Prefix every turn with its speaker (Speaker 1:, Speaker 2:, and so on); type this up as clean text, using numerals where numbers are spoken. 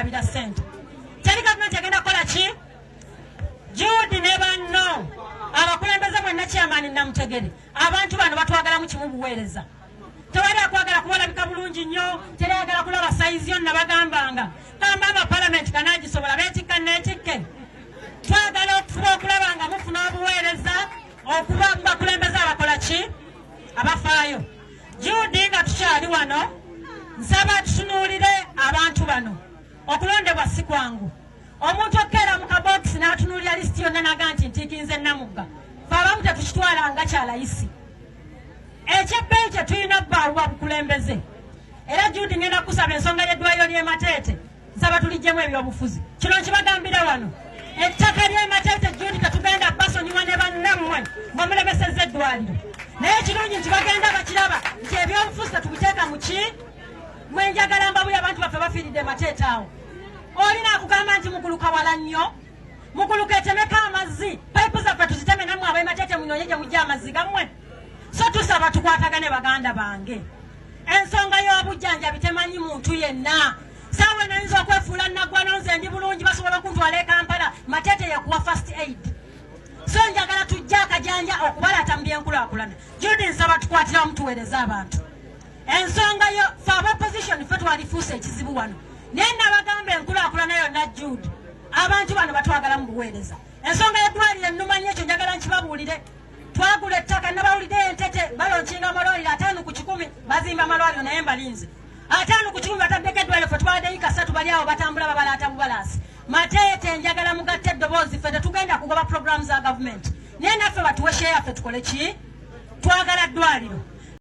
Speaker 1: kwesabira ssente. Teri gavumenti agenda kukola ki? Jude ne banno abakulembeze mwenna kyamaani Namutegere abantu bano batwagala mu kimu buweereza. Tewali akwagala kubalabika bulungi nnyo, teri ayagala kulaba sayizi yonna bagambanga. Gamba abapalamenti kanaagisobola beetikka neetikke. Twagala okufuba okulaba nga mufuna obuweereza okuba mu bakulembeze abakola ki? Abafaayo. Jude nga tukyali wano, nsaba tutunuulire abantu bano. Okulondebwa si kwangu. Omuntu okkeera mu kabokisi n'atunuulira lisiti yonna naga nti ntiikinze Namugga. Fe abamu tetukitwala nga kyalayisi. Ekyebbeeyi kye tulina bbaaluwa bukulembeze. Era Jude ngenda kusaba ensonga y'eddwaliro ly'e Mateete, nsaba tuliggyemu ebyobufuzi. Kino nkibagambira wano. Ettaka ly'e Mateete Jude tetugenda basonyiwa ne bannammwe nga mulemesezza eddwaliro. Naye ekirungi nti bagenda bakiraba nti ebyobufuzi tetubiteeka mu ki? Mwe njagala mbabuya abantu baffe bafiiridde e Mateete awo. Olina akugamba nti muguluka wala nnyo, muguluka etemeka amazzi, payipu zaffe tuziteme nammwe ab'e Mateete munoonye gye mugya amazzi gammwe. So tusaba tukwatagane baganda bange. Ensonga y'obujjanjabi temanyi muntu yenna. Saawe nayinza okwefuula naggwano nze ndi bulungi basobola okuntwala e Kampala, Mateete yekuwa first aid. So njagala tujja akajanja okubalaata mu byenkulaakulana. Jude nsaba tukwatiramu tuweereze abantu. Ensonga yo fe ab'opposition ffe twalifuusa ekizibu wano. Naye nabagamba enkulaakulana yonna Jude abantu bano batwagala mu buweereza. Ensonga y'eddwaliro ennuma nnyo ekyo njagala nkibabuulire. Twagula ettaka nabawulidde Entete balonkinga amalwaliro 5 ku 10 bazimba amalwaliro naye mbalinze. 5 ku 10 bataddeko eddwaliro ffe twawaddeyo 3 bali awo batambula babalaata bubalaasi. Mateete njagala mugatte eddoboozi ffe tetugenda kugoba programu za gavumenti. Naye naffe batuwe share yaffe tukole ki? Twagala ddwaliro.